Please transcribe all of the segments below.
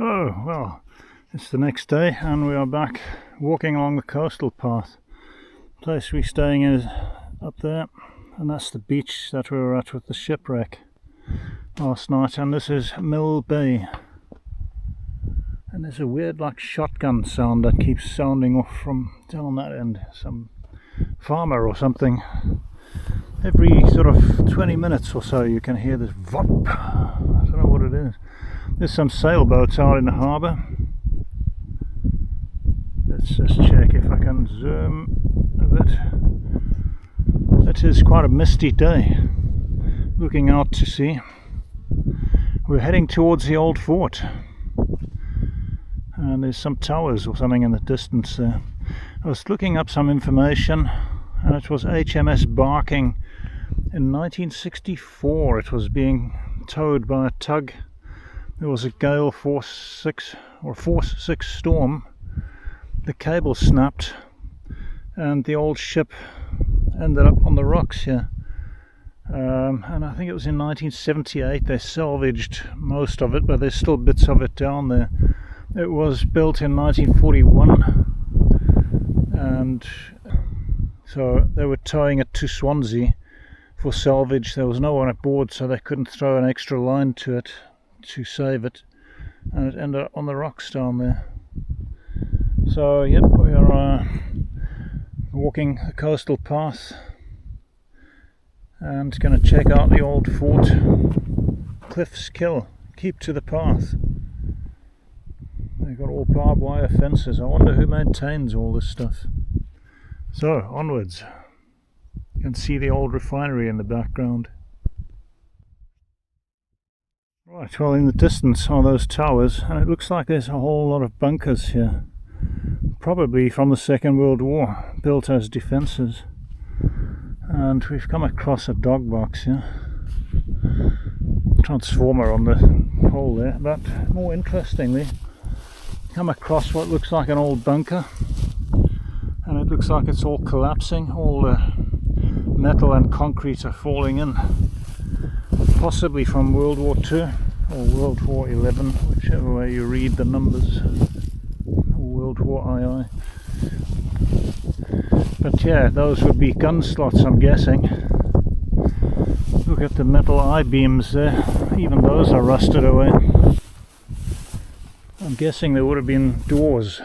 Oh, well, it's the next day and we are back walking along the coastal path. The place we're staying is up there, and that's the beach that we were at with the shipwreck last night, and this is Mill Bay. And there's a weird like shotgun sound that keeps sounding off from down that end. Some farmer or something. Every sort of 20 minutes or so you can hear this vop. I don't know what it is. There's some sailboats out in the harbour. Let's just check if I can zoom a bit. It is quite a misty day. Looking out to sea. We're heading towards the old fort. And there's some towers or something in the distance there. I was looking up some information, and it was HMS Barking. In 1964 it was being towed by a tug. There was a gale force 6 storm. The cable snapped and the old ship ended up on the rocks here. And I think it was in 1978 they salvaged most of it, but there's still bits of it down there. It was built in 1941, and so they were towing it to Swansea for salvage. There was no one aboard, so they couldn't throw an extra line to it to save it, and it ended up on the rocks down there. So yep, we are walking the coastal path and going to check out the old fort. Cliff's Kill, keep to the path. They've got all barbed wire fences. I wonder who maintains all this stuff. So onwards. You can see the old refinery in the background. Right, well, in the distance are those towers, and it looks like there's a whole lot of bunkers here. Probably from the Second World War, built as defences. And we've come across a dog box here. Transformer on the pole there, but more interestingly, come across what looks like an old bunker, and it looks like it's all collapsing. All the metal and concrete are falling in, possibly from World War II or World War 11, whichever way you read the numbers, or World War II. But yeah, those would be gun slots, I'm guessing. Look at the metal I-beams there, even those are rusted away. I'm guessing there would have been doors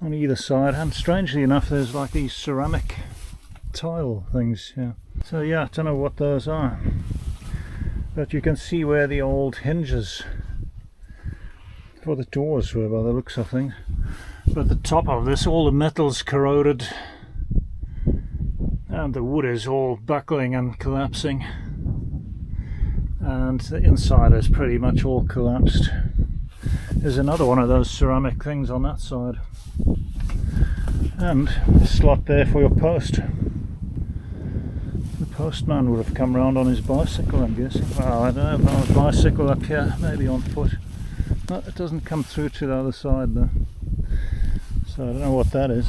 on either side, and strangely enough there's like these ceramic tile things here. So yeah, I don't know what those are, but you can see where the old hinges for the doors were by the looks of things. But the top of this, all the metal's corroded and the wood is all buckling and collapsing, and the inside is pretty much all collapsed. There's another one of those ceramic things on that side, and a slot there for your post. The postman would have come round on his bicycle, I'm guessing. Well, I don't know, if on a bicycle up here, maybe on foot. No, it doesn't come through to the other side though, so I don't know what that is.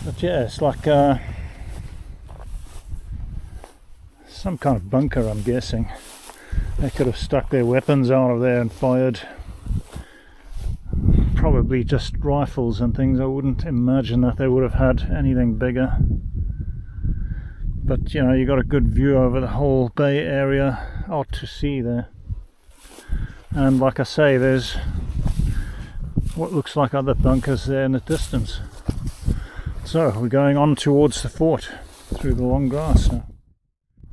But yeah, it's like some kind of bunker, I'm guessing. They could have stuck their weapons out of there and fired probably just rifles and things. I wouldn't imagine that they would have had anything bigger. But you know, you got a good view over the whole bay area out to sea there. And like I say, there's what looks like other bunkers there in the distance. So we're going on towards the fort through the long grass now.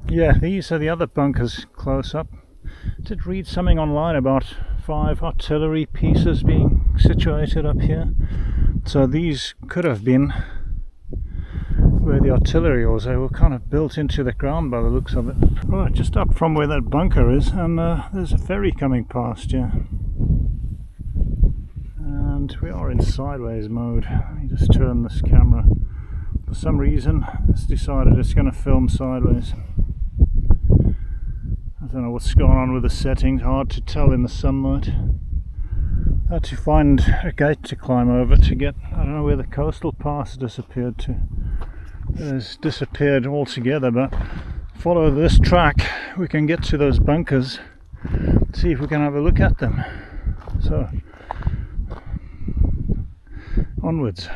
Yeah, these are the other bunkers close up. I did read something online about 5 artillery pieces being situated up here. So these could have been where the artillery was. They were kind of built into the ground by the looks of it. Right, just up from where that bunker is, and there's a ferry coming past here. And we are in sideways mode. Let me just turn this camera. For some reason it's decided it's going to film sideways. I don't know what's going on with the settings, hard to tell in the sunlight. I had to find a gate to climb over to get, I don't know where the coastal path disappeared to. It has disappeared altogether, but follow this track we can get to those bunkers see if we can have a look at them. So onwards.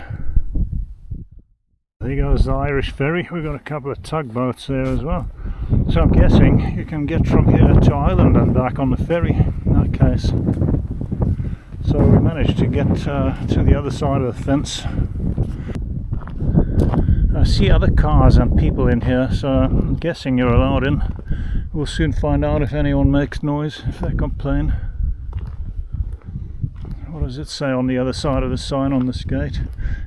There goes the Irish ferry. We've got a couple of tugboats there as well. So I'm guessing you can get from here to Ireland and back on the ferry in that case. So we managed to get to the other side of the fence. I see other cars and people in here, so I'm guessing you're allowed in. We'll soon find out if anyone makes noise, if they complain. What does it say on the other side of the sign on this gate?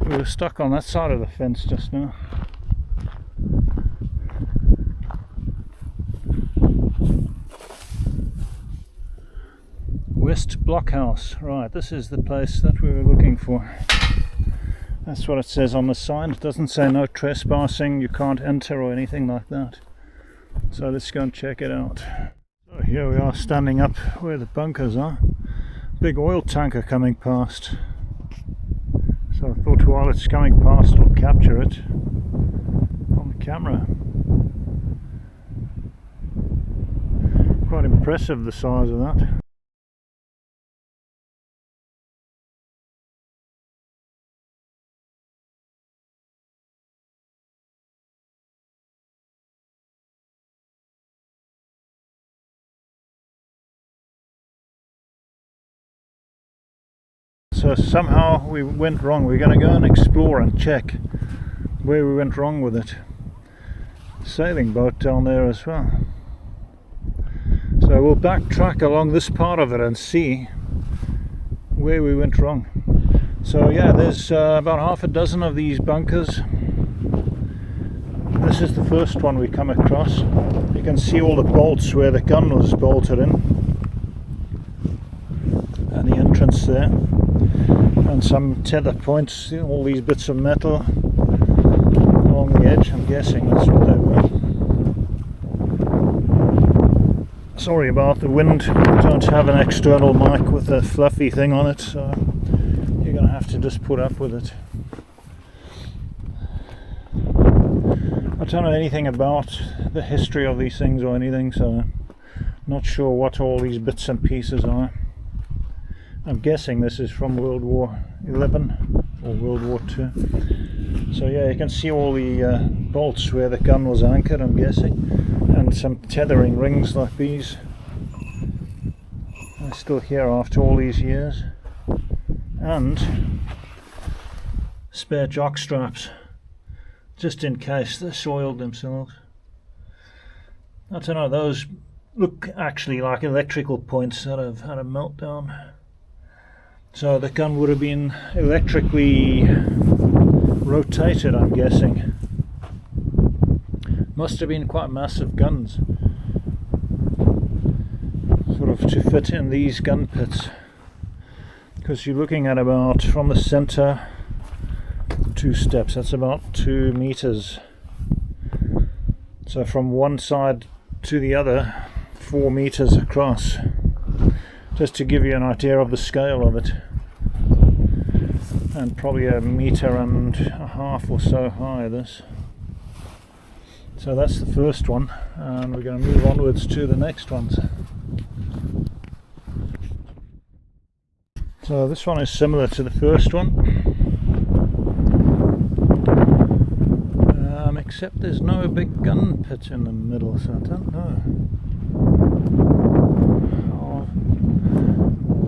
We were stuck on that side of the fence just now. West Blockhouse. Right, this is the place that we were looking for. That's what it says on the sign. It doesn't say no trespassing, you can't enter or anything like that. So let's go and check it out. So here we are standing up where the bunkers are. Big oil tanker coming past. So I thought while it's coming past I'll capture it on the camera. Quite impressive, the size of that. So somehow we went wrong. We're going to go and explore and check where we went wrong with it. Sailing boat down there as well. So we'll backtrack along this part of it and see where we went wrong. So yeah, there's about half a dozen of these bunkers. This is the first one we come across. You can see all the bolts where the gun was bolted in, and the entrance there, and some tether points, all these bits of metal along the edge. I'm guessing that's what they were. Sorry about the wind, I don't have an external mic with a fluffy thing on it, so you're going to have to just put up with it. I don't know anything about the history of these things or anything, so not sure what all these bits and pieces are. I'm guessing this is from World War XI or World War II. So yeah, you can see all the bolts where the gun was anchored, I'm guessing, and some tethering rings like these. They're still here after all these years. And spare jock straps, just in case they soiled themselves. I don't know, those look actually like electrical points that have had a meltdown. So the gun would have been electrically rotated, I'm guessing. Must have been quite massive guns, sort of to fit in these gun pits, because you're looking at about, from the center, 2 steps, that's about 2 meters. So from one side to the other, 4 meters across, just to give you an idea of the scale of it. And probably 1.5 meters or so high, this. So that's the first one, and we're going to move onwards to the next ones. So this one is similar to the first one, except there's no big gun pit in the middle, so I don't know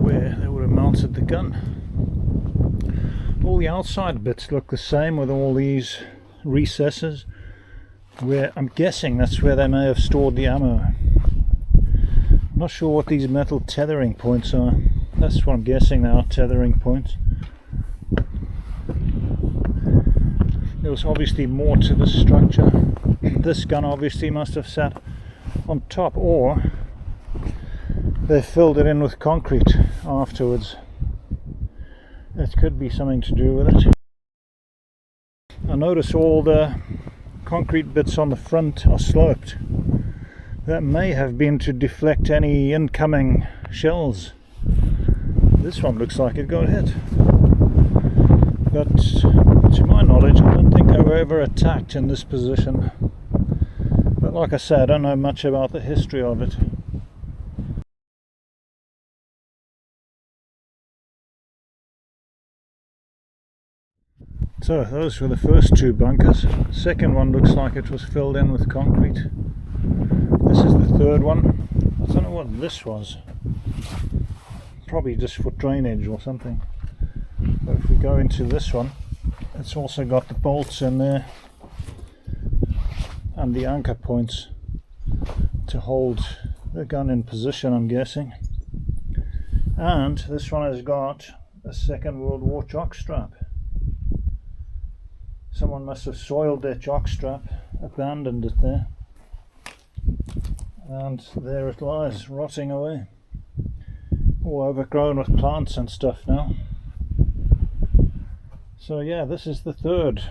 where they would have mounted the gun. All the outside bits look the same, with all these recesses, where I'm guessing that's where they may have stored the ammo. I'm not sure what these metal tethering points are. That's what I'm guessing, they are tethering points. There was obviously more to the structure. This gun obviously must have sat on top, or they filled it in with concrete afterwards. It could be something to do with it. I notice all the concrete bits on the front are sloped. That may have been to deflect any incoming shells. This one looks like it got hit, but to my knowledge I don't think they were ever attacked in this position. But like I said, I don't know much about the history of it. So those were the first two bunkers. The second one looks like it was filled in with concrete. This is the third one. I don't know what this was. Probably just for drainage or something. But if we go into this one, it's also got the bolts in there and the anchor points to hold the gun in position, I'm guessing. And this one has got a Second World War jockstrap. Someone must have soiled their jockstrap, abandoned it there, and there it lies, rotting away, all overgrown with plants and stuff now. So yeah, this is the third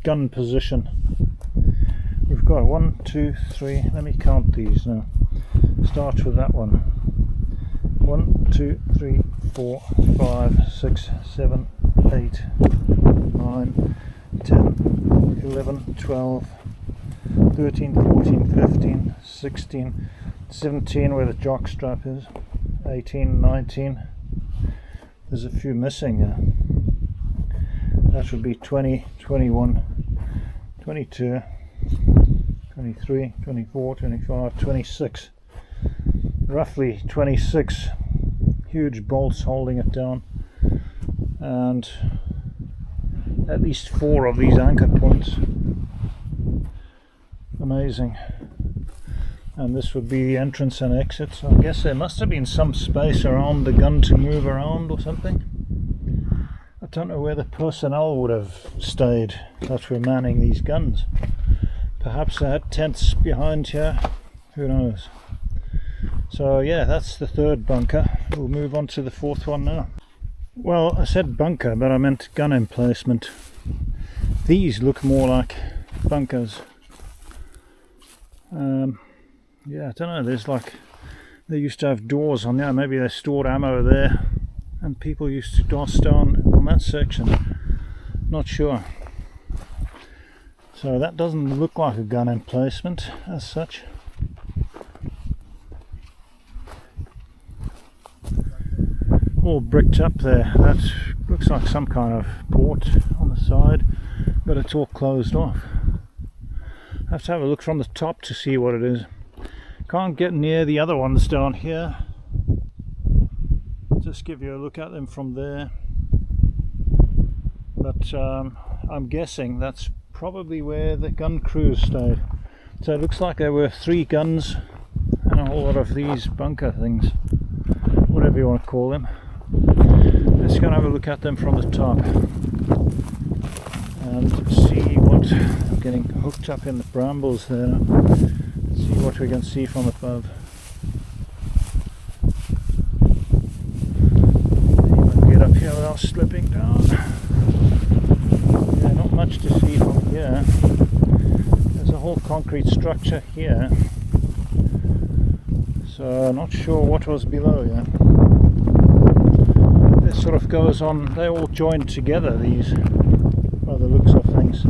gun position. We've got 1, 2, 3, let me count these now. Start with that one. 1, 2, 3, 4, 5, 6, 7, 8, 9, 10, 11, 12, 13, 14, 15, 16, 17 where the jock strap is, 18, 19. There's a few missing here. That would be 20, 21, 22, 23, 24, 25, 26. Roughly 26 huge bolts holding it down, and at least 4 of these anchor points. Amazing. And this would be the entrance and exit, so I guess there must have been some space around the gun to move around or something. I don't know where the personnel would have stayed that were manning these guns. Perhaps they had tents behind here, who knows. So yeah, that's the third bunker. We'll move on to the fourth one now. Well, I said bunker, but I meant gun emplacement. These look more like bunkers. Yeah, I don't know, there's like, they used to have doors on there, maybe they stored ammo there, and people used to doss down on that section. Not sure. So that doesn't look like a gun emplacement as such. All bricked up there. That looks like some kind of port on the side, but it's all closed off. I have to have a look from the top to see what it is. Can't get near the other ones down here. Just give you a look at them from there. But I'm guessing that's probably where the gun crews stayed. So it looks like there were 3 guns and a whole lot of these bunker things, whatever you want to call them. Let's go and have a look at them from the top and see what, I'm getting hooked up in the brambles there now. See what we can see from above. See if I can get up here without slipping down. Yeah, not much to see from here. There's a whole concrete structure here, so not sure what was below here. This sort of goes on, they all joined together, these, by the looks of things.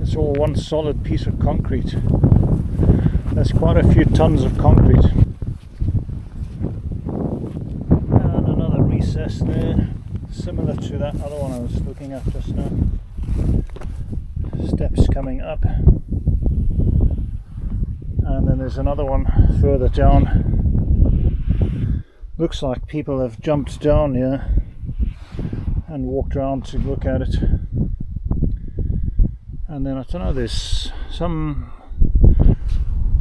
It's all one solid piece of concrete. There's quite a few tons of concrete. And another recess there, similar to that other one I was looking at just now. Steps coming up. And then there's another one further down. Looks like people have jumped down here and walked around to look at it. And then I don't know, there's some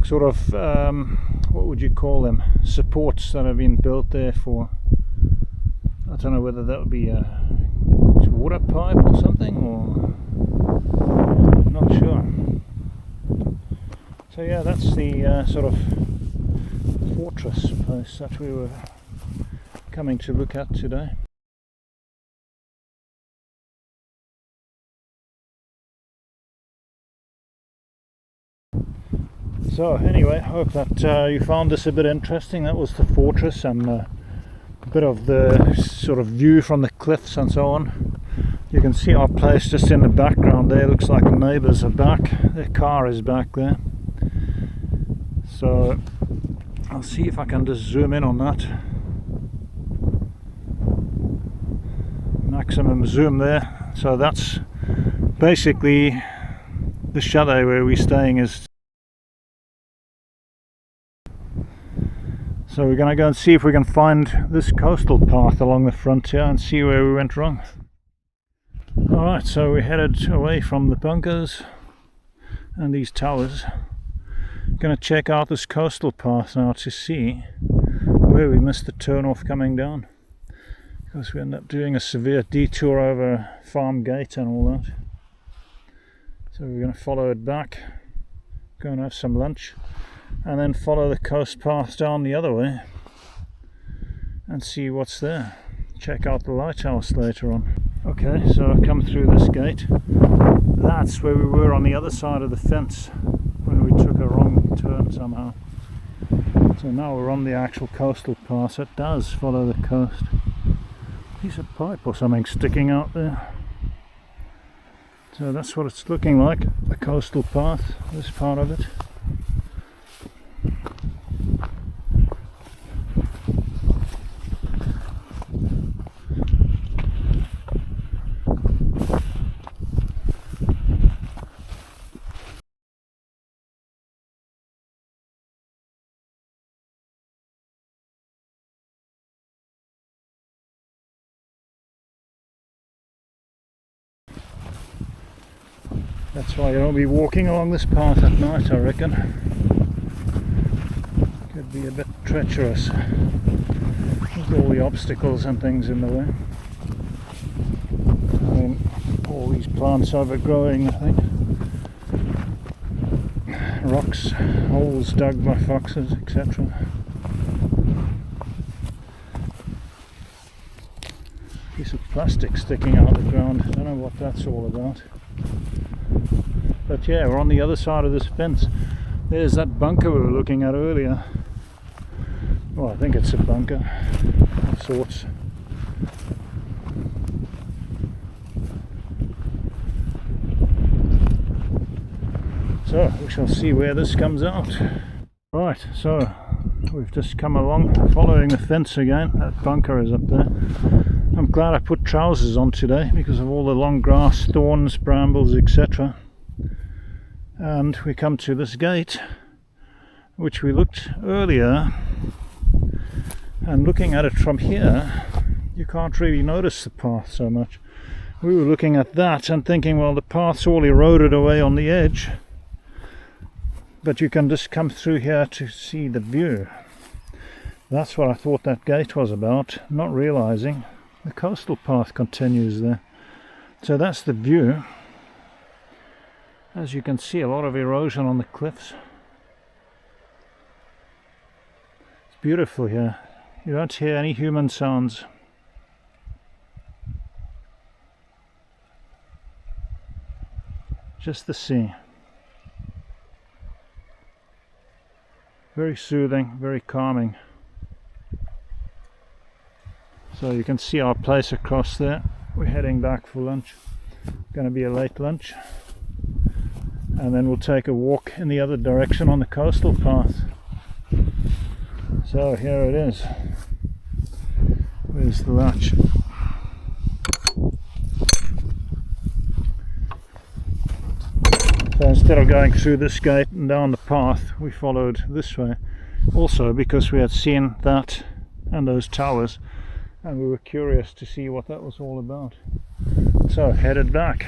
sort of what would you call them, supports that have been built there for, I don't know whether that would be a water pipe or something, or I'm not sure. So yeah, that's the sort of fortress place that we were coming to look at today. So anyway, hope that you found this a bit interesting. That was the fortress and a bit of the sort of view from the cliffs and so on. You can see our place just in the background there. Looks like the neighbours are back. Their car is back there. So I'll see if I can just zoom in on that. maximum zoom there. So that's basically the chalet where we're staying is. So we're going to go and see if we can find this coastal path along the frontier and see where we went wrong. Alright, so we headed away from the bunkers and these towers. Going to check out this coastal path now to see where we missed the turn off coming down, because we ended up doing a severe detour over a farm gate and all that. So we're going to follow it back, go and have some lunch, and then follow the coast path down the other way and see what's there. Check out the lighthouse later on. Okay, so I come through this gate. That's where we were on the other side of the fence when we took a wrong turn somehow. So now we're on the actual coastal path. It does follow the coast. Piece of pipe or something sticking out there. So that's what it's looking like, the coastal path, this part of it. That's why you don't be walking along this path at night, I reckon. Could be a bit treacherous with all the obstacles and things in the way. I mean, all these plants overgrowing, I think. Rocks, holes dug by foxes, etc. Piece of plastic sticking out of the ground. I don't know what that's all about. But yeah, we're on the other side of this fence. There's that bunker we were looking at earlier. Well, I think it's a bunker of sorts. So we shall see where this comes out. Right, so we've just come along following the fence again. That bunker is up there. I'm glad I put trousers on today because of all the long grass, thorns, brambles, etc. And we come to this gate, which we looked earlier, and looking at it from here you can't really notice the path so much. We were looking at that and thinking, well, the path's all eroded away on the edge, but you can just come through here to see the view. That's what I thought that gate was about, not realizing the coastal path continues there. So that's the view. As you can see, a lot of erosion on the cliffs. It's beautiful here. You don't hear any human sounds. Just the sea. Very soothing, very calming. So you can see our place across there. We're heading back for lunch. Going to be a late lunch. And then we'll take a walk in the other direction on the coastal path. So here it is. Where's the latch? So instead of going through this gate and down the path, we followed this way. Also because we had seen that and those towers, and we were curious to see what that was all about. So headed back.